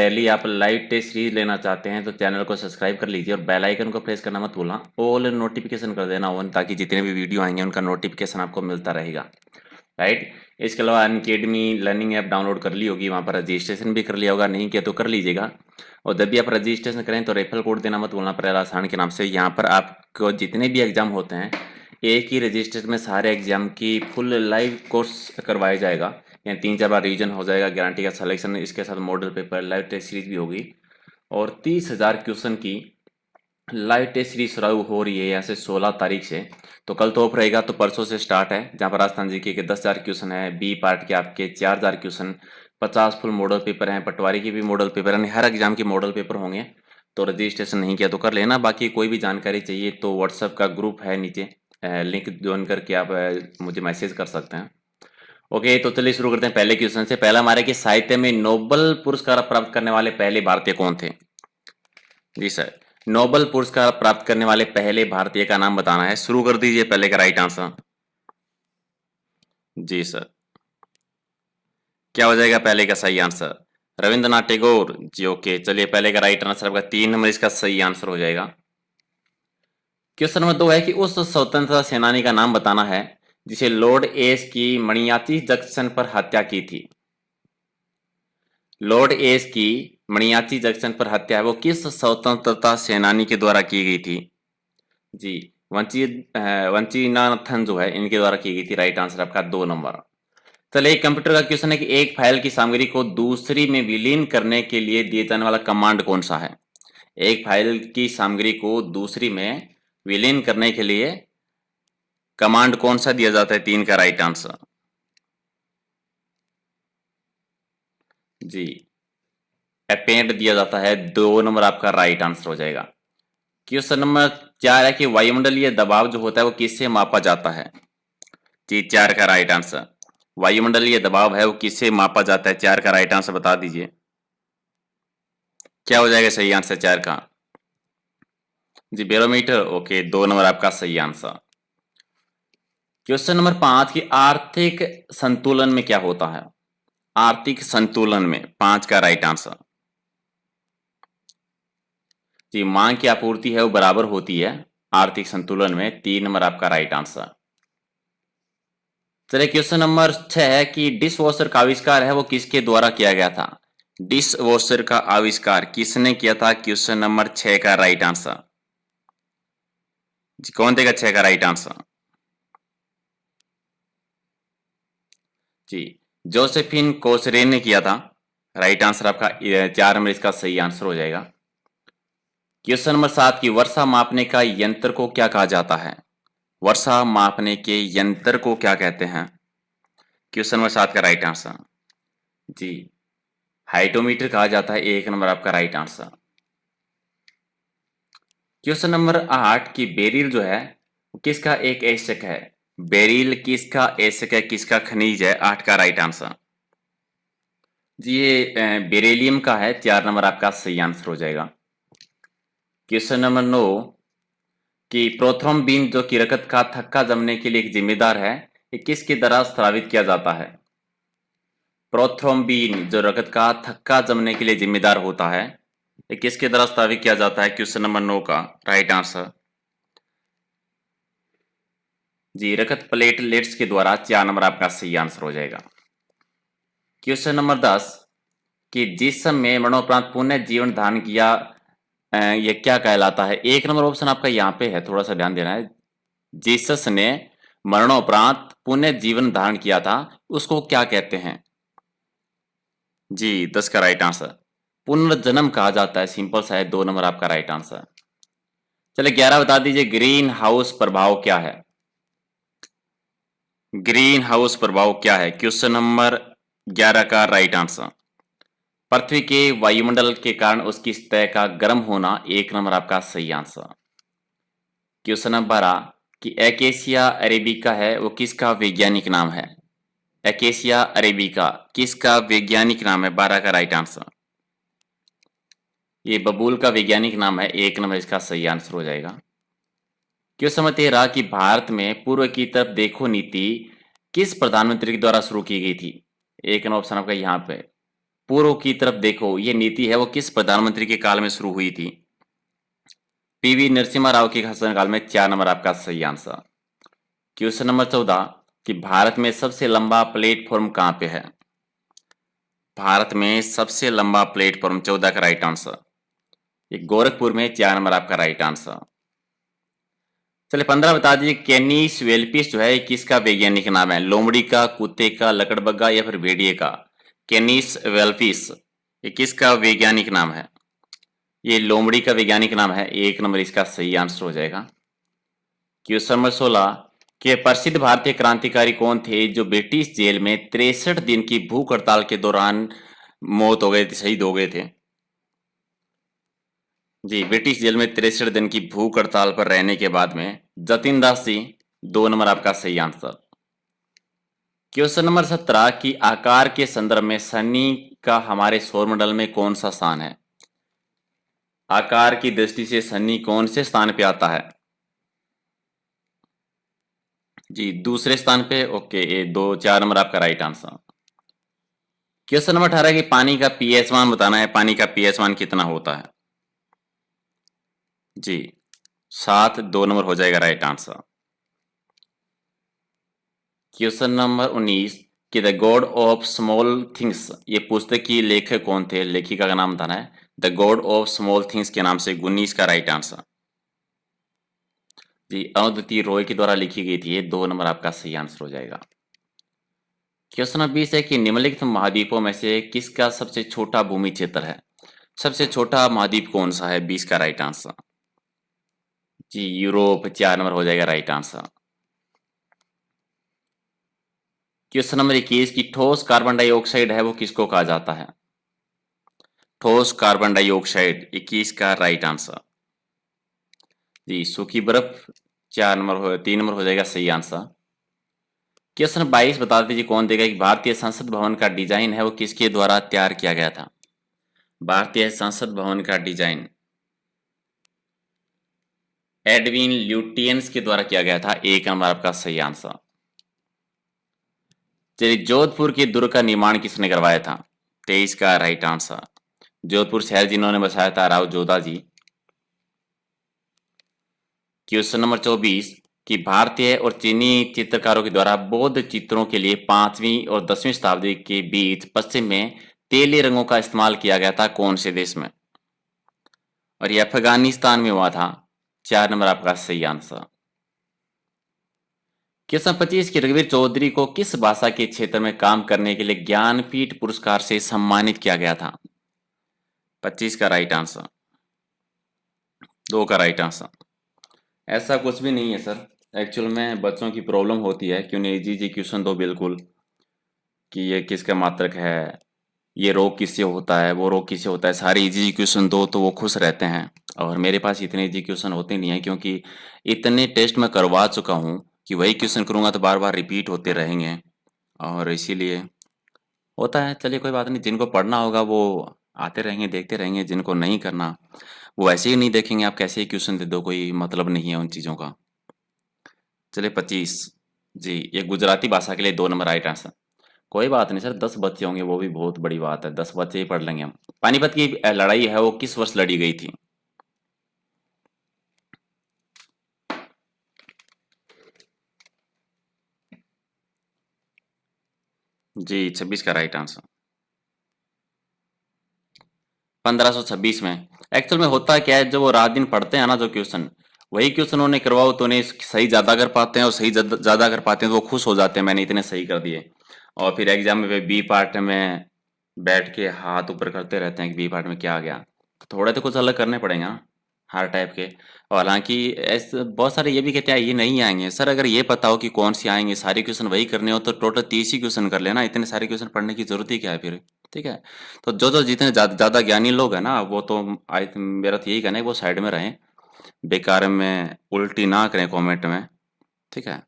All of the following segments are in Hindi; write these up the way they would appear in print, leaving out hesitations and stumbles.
डेली आप लाइव टेस्ट सीरीज लेना चाहते हैं तो चैनल को सब्सक्राइब कर लीजिए और बेल आइकन को प्रेस करना मत भूलना। ऑल नोटिफिकेशन कर देना ऑन, ताकि जितने भी वीडियो आएंगे उनका नोटिफिकेशन आपको मिलता रहेगा। राइट। इसके अलावा अनअकैडमी लर्निंग ऐप डाउनलोड कर ली होगी, वहाँ पर रजिस्ट्रेशन भी कर लिया होगा, नहीं किया तो कर लीजिएगा। और जब भी आप रजिस्ट्रेशन करें तो रेफरल कोड देना मत भूलना, परेल आसान के नाम से। यहाँ पर आपको जितने भी एग्जाम होते हैं एक ही रजिस्टर में सारे एग्जाम की फुल लाइव कोर्स करवाया जाएगा। यानी 3-4 बार रिवीजन हो जाएगा, गारंटी का सिलेक्शन, इसके साथ model paper, live test series भी होगी और 30,000 क्वेश्चन की लाइव टेस्ट सीरीज शुरू हो रही है यहाँ से 16 तारीख से। तो कल तो ऑफ रहेगा, तो परसों से स्टार्ट है, जहाँ पर राजस्थान जीके के 10,000 क्वेश्चन है, बी पार्ट के आपके 4,000 क्वेश्चन, 50 फुल मॉडल पेपर हैं, पटवारी की भी मॉडल पेपर, यानी हर एग्जाम के मॉडल पेपर होंगे। तो रजिस्ट्रेशन नहीं किया तो कर लेना। बाकी कोई भी जानकारी चाहिए तो व्हाट्सएप का ग्रुप है नीचे, लिंक ज्वाइन करके आप मुझे मैसेज कर सकते हैं। ओके, तो चलिए शुरू करते हैं पहले क्वेश्चन से। पहला हमारे कि साहित्य में नोबेल पुरस्कार प्राप्त करने वाले पहले भारतीय कौन थे? जी सर, नोबेल पुरस्कार प्राप्त करने वाले पहले भारतीय का नाम बताना है। शुरू कर दीजिए पहले का राइट आंसर। जी सर, क्या हो जाएगा पहले का सही आंसर? रविंद्रनाथ टैगोर जी। ओके, चलिए पहले का राइट आंसर आपका 3 नंबर इसका सही आंसर हो जाएगा। क्वेश्चन नंबर 2 है कि उस स्वतंत्रता सेनानी का नाम बताना है जिसे लॉर्ड एस की मणियाची जंक्शन पर हत्या की थी। लॉर्ड एस की मणियाची जंक्शन पर हत्या है वो किस स्वतंत्रता सेनानी के द्वारा की गई थी? जी, वंचिनाथन जो है इनके द्वारा की गई थी। राइट आंसर आपका 2 नंबर। चलिए, एक कंप्यूटर का क्वेश्चन है कि एक फाइल की सामग्री को दूसरी में विलीन करने के लिए दिए जाने वाला कमांड कौन सा है? एक फाइल की सामग्री को दूसरी में विलीन करने के लिए कमांड कौन सा दिया जाता है? 3 का राइट आंसर। जी, अपेंड दिया जाता है। 2 नंबर आपका राइट आंसर हो जाएगा। क्वेश्चन नंबर 4 है कि वायुमंडलीय दबाव जो होता है वो किससे मापा जाता है? जी, 4 का राइट आंसर। वायुमंडलीय दबाव है वो किससे मापा जाता है? 4 का राइट आंसर बता दीजिए, क्या हो जाएगा सही आंसर 4 का? जी, बैरोमीटर। ओके, 2 नंबर आपका सही आंसर। क्वेश्चन नंबर 5 की आर्थिक संतुलन में क्या होता है? आर्थिक संतुलन में 5 का राइट आंसर। जी, मांग की आपूर्ति है वो बराबर होती है आर्थिक संतुलन में। 3 नंबर आपका राइट आंसर। चलिए, क्वेश्चन नंबर 6 है कि डिश वॉशर का आविष्कार है वो किसके द्वारा किया गया था? डिश वॉशर का आविष्कार किसने किया था? क्वेश्चन नंबर 6 का राइट आंसर। जी, कौन देगा 6 का राइट आंसर? जी, जोसेफिन कोसरे ने किया था। राइट आंसर आपका 4 नंबर इसका सही आंसर हो जाएगा। क्वेश्चन नंबर 7 की वर्षा मापने का यंत्र को क्या कहा जाता है? वर्षा मापने के यंत्र को क्या कहते हैं? क्वेश्चन नंबर 7 का राइट आंसर। जी, हाइटोमीटर कहा जाता है। 1 नंबर आपका राइट आंसर। क्वेश्चन नंबर 8 की बेरिल जो है वो किसका एक एशक है? बेरिल किसका एशक है, किसका खनिज है? 8 का राइट आंसर। जी, ये बेरिलियम का है। 4 नंबर आपका सही आंसर हो जाएगा। क्वेश्चन नंबर 9 कि प्रोथ्रोम्बिन जो कि रक्त का थक्का जमने के लिए एक जिम्मेदार है, ये किसके द्वारा स्रावित किया जाता है? प्रोथ्रोम्बिन जो रक्त का थक्का जमने के लिए जिम्मेदार होता है, ये किसके द्वारा स्रावित किया जाता है? क्वेश्चन नंबर 9 का राइट आंसर। जी, रक्त प्लेटलेट्स के द्वारा। 4 नंबर आपका सही आंसर हो जाएगा। क्वेश्चन नंबर 10 कि जिसम में मरणोपरांत पुण्य जीवन धारण किया, ये क्या कहलाता है? 1 नंबर ऑप्शन आपका यहाँ पे है, थोड़ा सा ध्यान देना है। जीसस ने मरणोपरांत पुण्य जीवन धारण किया था, उसको क्या कहते हैं? जी, 10 का राइट आंसर। पुनर्जन्म कहा जाता है। सिंपल सा है। 2 नंबर आपका राइट आंसर। चलिए, 11 बता दीजिए ग्रीन हाउस प्रभाव क्या है? ग्रीन हाउस प्रभाव क्या है? क्वेश्चन नंबर 11 का राइट आंसर। पृथ्वी के वायुमंडल के कारण उसकी सतह का गर्म होना। 1 नंबर आपका सही आंसर। क्वेश्चन नंबर 12 कि एकेसिया अरेबिका है वो किसका वैज्ञानिक नाम है? एकेसिया अरेबिका किसका वैज्ञानिक नाम है? 12 का राइट आंसर। ये बबूल का वैज्ञानिक नाम है। 1 नंबर इसका सही आंसर हो जाएगा। क्वेश्चन नंबर 13 कि भारत में पूर्व की तरफ देखो नीति किस प्रधानमंत्री के द्वारा शुरू की गई थी? 1 नंबर ऑप्शन आपका यहाँ पे। पूर्व की तरफ देखो, ये नीति है वो किस प्रधानमंत्री के काल में शुरू हुई थी? पीवी नरसिम्हा राव के शासनकाल में। 4 नंबर आपका सही आंसर। क्वेश्चन नंबर 14 कि भारत में सबसे लंबा प्लेटफॉर्म कहाँ पे है? भारत में सबसे लंबा प्लेटफॉर्म 14 का राइट आंसर। ये गोरखपुर में। 4 नंबर आपका राइट आंसर। चलिए 15 बता दीजिए, कैनिस वेलपिस जो है ये किसका वैज्ञानिक नाम है? लोमड़ी का, कुत्ते का, लकड़बग्गा या फिर भेड़िए का? कैनिस वेलपिस ये किसका वैज्ञानिक नाम है? ये लोमड़ी का वैज्ञानिक नाम है। 1 नंबर इसका सही आंसर हो जाएगा। क्वेश्चन नंबर 16 के प्रसिद्ध भारतीय क्रांतिकारी कौन थे जो ब्रिटिश जेल में 63 दिन की भूख हड़ताल के दौरान मौत हो गए थे, शहीद हो गए थे? जी, ब्रिटिश जेल में 63 दिन की भूख हड़ताल पर रहने के बाद में जतिन दास जी। 2 नंबर आपका सही आंसर। क्वेश्चन नंबर 17 की आकार के संदर्भ में शनि का हमारे सौरमंडल में कौन सा स्थान है? आकार की दृष्टि से शनि कौन से स्थान पे आता है? जी, दूसरे स्थान पे। ओके, ये 4 नंबर आपका राइट आंसर। क्वेश्चन नंबर 18 की पानी का पीएच मान बताना है। पानी का पीएच मान कितना होता है? जी, 7। 2 नंबर हो जाएगा राइट आंसर। क्वेश्चन नंबर 19 कि the God of small things ये पुस्तक की लेखक कौन थे? लेखिका का नाम बताना है। The God of small things के नाम से 19 का राइट आंसर। जी, अरुंधति रॉय के द्वारा लिखी गई थी। ये 2 नंबर आपका सही आंसर हो जाएगा। क्वेश्चन नंबर 20 है कि निम्नलिखित महाद्वीपों में से किसका सबसे छोटा भूमि क्षेत्र है? सबसे छोटा महाद्वीप कौन सा है? 20 का राइट आंसर। जी, यूरोप। 4 नंबर हो जाएगा राइट आंसर। क्वेश्चन नंबर 21 की ठोस कार्बन डाइऑक्साइड है वो किसको कहा जाता है? ठोस कार्बन डाइऑक्साइड 21 का राइट आंसर। जी, सूखी बर्फ। 3 नंबर हो जाएगा सही आंसर। क्वेश्चन 22 बता दीजिए कौन देगा कि भारतीय संसद भवन का डिजाइन है वो किसके द्वारा तैयार किया गया था? भारतीय संसद भवन का डिजाइन एडविन ल्यूटियंस के द्वारा किया गया था। 1 नंबर आपका सही आंसर। चलिए, जोधपुर के दुर्ग का निर्माण किसने करवाया था? 23 का राइट आंसर। जोधपुर शहर जिन्होंने बसाया था राव जोधा जी। क्वेश्चन नंबर 24 कि भारतीय और चीनी चित्रकारों के द्वारा बौद्ध चित्रों के लिए 5वीं और 10वीं शताब्दी के बीच पश्चिम में तेली रंगों का इस्तेमाल किया गया था कौन से देश में? और ये अफगानिस्तान में हुआ था। 4 नंबर आपका सही आंसर। क्वेश्चन 25 की रघुवीर चौधरी को किस भाषा के क्षेत्र में काम करने के लिए ज्ञानपीठ पुरस्कार से सम्मानित किया गया था? 25 का राइट आंसर। 2 का राइट आंसर। ऐसा कुछ भी नहीं है सर। एक्चुअल में बच्चों की प्रॉब्लम होती है क्यों नहीं जी क्वेश्चन दो बिल्कुल कि ये किसका मात्रक है, ये रोग किससे होता है, वो रोग किससे होता है, सारे इजी क्वेश्चन दो तो वो खुश रहते हैं। और मेरे पास इतने इजी क्वेश्चन होते नहीं है क्योंकि इतने टेस्ट मैं करवा चुका हूँ कि वही क्वेश्चन करूँगा तो बार बार रिपीट होते रहेंगे और इसीलिए होता है। चलिए कोई बात नहीं, जिनको पढ़ना होगा वो आते रहेंगे, देखते रहेंगे। जिनको नहीं करना वो ऐसे ही नहीं देखेंगे, आप कैसे ही क्वेश्चन दे दो, कोई मतलब नहीं है उन चीज़ों का। चलिए 25 जी, ये गुजराती भाषा के लिए 2 नंबर राइट आंसर। कोई बात नहीं सर, 10 बच्चे होंगे वो भी बहुत बड़ी बात है, 10 बच्चे ही पढ़ लेंगे हम। पानीपत की लड़ाई है वो किस वर्ष लड़ी गई थी? जी, 26 का राइट आंसर। 1526 में। एक्चुअल में होता क्या है, जब वो रात दिन पढ़ते हैं ना जो क्वेश्चन, वही क्वेश्चन उन्हें करवाओ तो उन्हें सही ज़्यादा कर पाते हैं और सही ज़्यादा कर पाते हैं तो वो खुश हो जाते हैं मैंने इतने सही कर दिए। और फिर एग्जाम में बी पार्ट में बैठ के हाथ ऊपर करते रहते हैं कि बी पार्ट में क्या आ गया। तो थोड़े तो कुछ अलग करने पड़ेंगे ना हर टाइप के। और हालांकि ऐसे बहुत सारे ये भी कहते हैं ये नहीं आएंगे सर। अगर ये पता हो कि कौन सी आएंगे, सारे क्वेश्चन वही करने हो तो टोटल 30 ही क्वेश्चन कर लेना। इतने सारे क्वेश्चन पढ़ने की जरूरत ही क्या है फिर? ठीक है। तो जो जो जितने ज़्यादा ज्ञानी लोग हैं ना वो तो आई मेरा तो यही कहना है वो साइड में रहें, बेकार में उल्टी ना करें कमेंट में। ठीक है,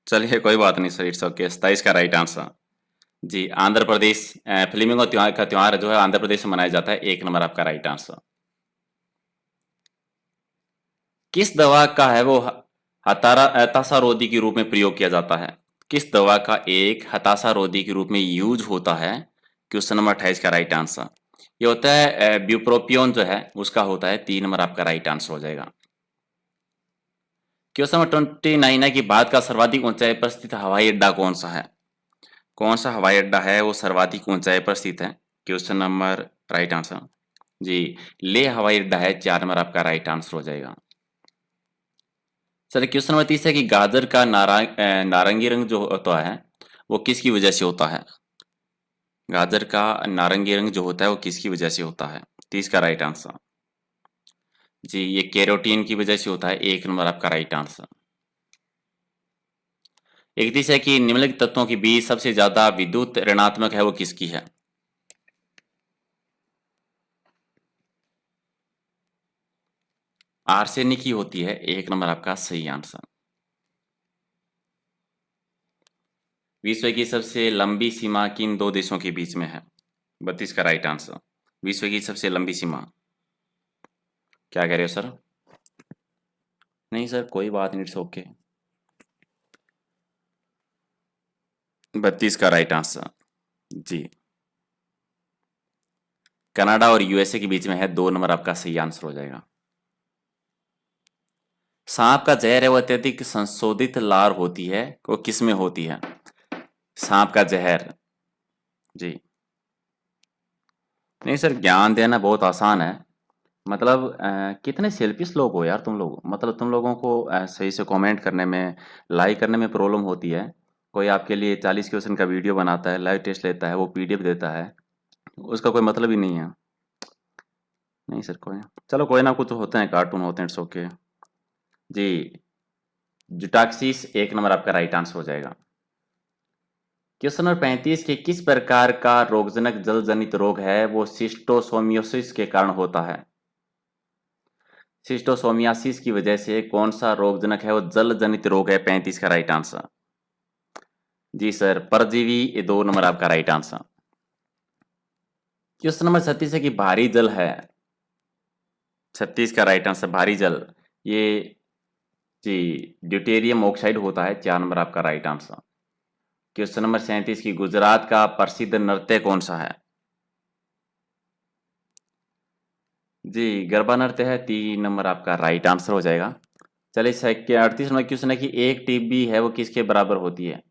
चलिए कोई बात नहीं सर, इट्स ओके। 27 का राइट आंसर। जी, आंध्र प्रदेश फ्लेमिंगो त्योहार जो है आंध्र प्रदेश में मनाया जाता है। 1 नंबर आपका राइट आंसर। किस दवा का है वो हताशा रोधी के रूप में प्रयोग किया जाता है? किस दवा का एक हताशा रोधी के रूप में यूज होता है, क्वेश्चन नंबर 28 का राइट आंसर ये होता है ब्यूप्रोपियोन जो है उसका होता है 3 नंबर आपका राइट आंसर हो जाएगा। क्वेश्चन नंबर 29 है कि भारत का सर्वाधिक ऊंचाई पर स्थित हवाई अड्डा कौन सा है? कौन सा हवाई अड्डा है वो सर्वाधिक ऊंचाई पर स्थित है? क्वेश्चन नंबर राइट आंसर जी लेह हवाई अड्डा है, 4 नंबर आपका राइट आंसर हो जाएगा। चलिए क्वेश्चन नंबर 30 है कि गाजर का नारंगी रंग जो होता है वो किसकी वजह से होता है? गाजर का नारंगी रंग जो होता है वो किसकी वजह से होता है? 30 का राइट आंसर जी ये कैरोटीन की वजह से होता है, 1 नंबर आपका राइट आंसर। 31 है कि निम्नलिखित तत्वों के बीच सबसे ज्यादा विद्युत ऋणात्मक है वो किसकी है? आर्सेनिक की होती है, 1 नंबर आपका सही आंसर। विश्व की सबसे लंबी सीमा किन 2 देशों के बीच में है? 32 का राइट आंसर। विश्व की सबसे लंबी सीमा क्या कह रहे हो सर? नहीं सर कोई बात नहीं, इट्स ओके। 32 का राइट आंसर जी कनाडा और यूएसए के बीच में है, 2 नंबर आपका सही आंसर हो जाएगा। सांप का जहर है वो अत्यधिक संशोधित लार होती है, वो किस में होती है? सांप का जहर जी नहीं सर ज्ञान देना बहुत आसान है। मतलब कितने सेल्फिश लोग हो यार तुम लोग, मतलब तुम लोगों को सही से कमेंट करने में, लाइक करने में प्रॉब्लम होती है। कोई आपके लिए 40 क्वेश्चन का वीडियो बनाता है, लाइव टेस्ट लेता है, वो पीडीएफ देता है, उसका कोई मतलब ही नहीं है। नहीं सर कोई, चलो कोई ना, कुछ होते हैं कार्टून होते हैं, इट्स ओके जी। जुटाक्सिस 1 नंबर आपका राइट आंसर हो जाएगा। क्वेश्चन नंबर 35 के किस प्रकार का रोगजनक जल जनित रोग है वो सिस्टोसोमियोसिस के कारण होता है? सिस्टोसोमियासिस की वजह से कौन सा रोगजनक है वो जल जनित रोग है, 35 का राइट आंसर जी सर परजीवी, ये 2 नंबर आपका राइट आंसर। क्वेश्चन नंबर 36 है कि भारी जल है, 36 का राइट आंसर भारी जल ये जी ड्यूटेरियम ऑक्साइड होता है, 4 नंबर आपका राइट आंसर। क्वेश्चन नंबर 37 की गुजरात का प्रसिद्ध नृत्य कौन सा है? जी गरबा नृत्य है, 3 नंबर आपका राइट आंसर हो जाएगा। चलिए 38 नंबर क्वेश्चन है कि एक टीबी है वो किसके बराबर होती है?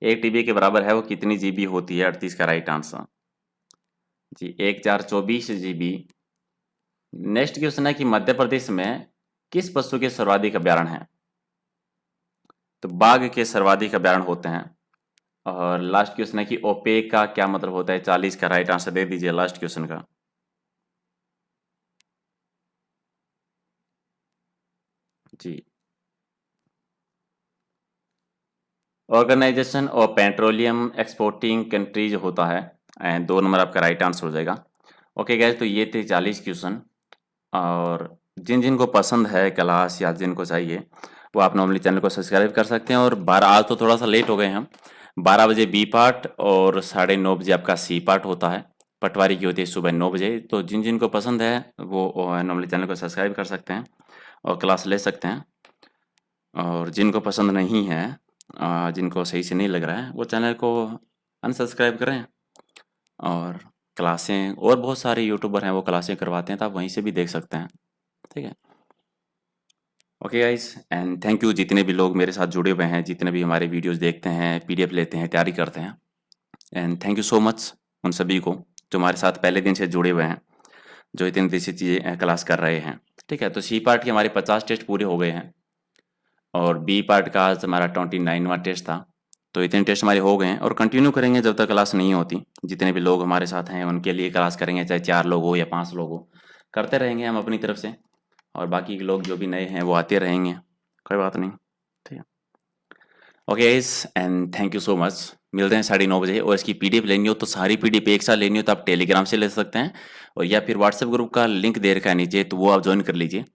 एक टीबी के बराबर है वो कितनी जीबी होती है? 38 का राइट आंसर जी 1424 जीबी। नेक्स्ट क्वेश्चन है कि मध्य प्रदेश में किस पशु के सर्वाधिक अभ्यारण्य हैं? तो बाघ के सर्वाधिक अभ्यारण्य होते हैं। और लास्ट क्वेश्चन है कि ओपेक का क्या मतलब होता है? 40 का राइट आंसर दे दीजिए लास्ट क्वेश्चन का। जी organization of petroleum exporting countries होता है, एंड 2 नंबर आपका राइट आंसर हो जाएगा। ओके गैस तो ये थे 40 क्वेश्चन, और जिन जिनको पसंद है क्लास या जिनको चाहिए वो आप नॉर्मली चैनल को सब्सक्राइब कर सकते हैं। और 12 आज तो थोड़ा सा लेट हो गए हम, 12 बजे बी पार्ट और 9:30 बजे आपका सी पार्ट होता है, पटवारी की होती है सुबह 9 बजे। तो जिन जिनको पसंद है वो नॉर्मली चैनल को सब्सक्राइब कर सकते हैं और क्लास ले सकते हैं। और जिनको पसंद नहीं है, जिनको सही से नहीं लग रहा है, वो चैनल को अनसब्सक्राइब करें। और क्लासें और बहुत सारे यूट्यूबर हैं वो क्लासें करवाते हैं, तो आप वहीं से भी देख सकते हैं, ठीक है। Okay guys and thank you जितने भी लोग मेरे साथ जुड़े हुए हैं, जितने भी हमारे वीडियोस देखते हैं, पीडीएफ लेते हैं, तैयारी करते हैं, and thank you so much उन सभी को जो हमारे साथ पहले दिन से जुड़े हुए हैं, जो इतनी देसी चीज़ें क्लास कर रहे हैं, ठीक है। तो सी पार्ट के हमारे 50 टेस्ट पूरे हो गए हैं और बी पार्ट का आज हमारा 29वां टेस्ट था। तो इतने टेस्ट हमारे हो गए हैं और कंटिन्यू करेंगे जब तक क्लास नहीं होती। जितने भी लोग हमारे साथ हैं उनके लिए क्लास करेंगे, चाहे 4 लोग हो या 5 लोग हो, करते रहेंगे हम अपनी तरफ से। और बाकी के लोग जो भी नए हैं वो आते रहेंगे, कोई बात नहीं, ठीक है। Okay guys and thank you so much. मिलते हैं 9:30 बजे। और इसकी पीडीएफ लेनी हो तो सारी पीडीएफ एक साथ लेनी हो तो आप टेलीग्राम से ले सकते हैं, और या फिर व्हाट्सएप ग्रुप का लिंक दे रखा है नीचे, तो वो आप ज्वाइन कर लीजिए।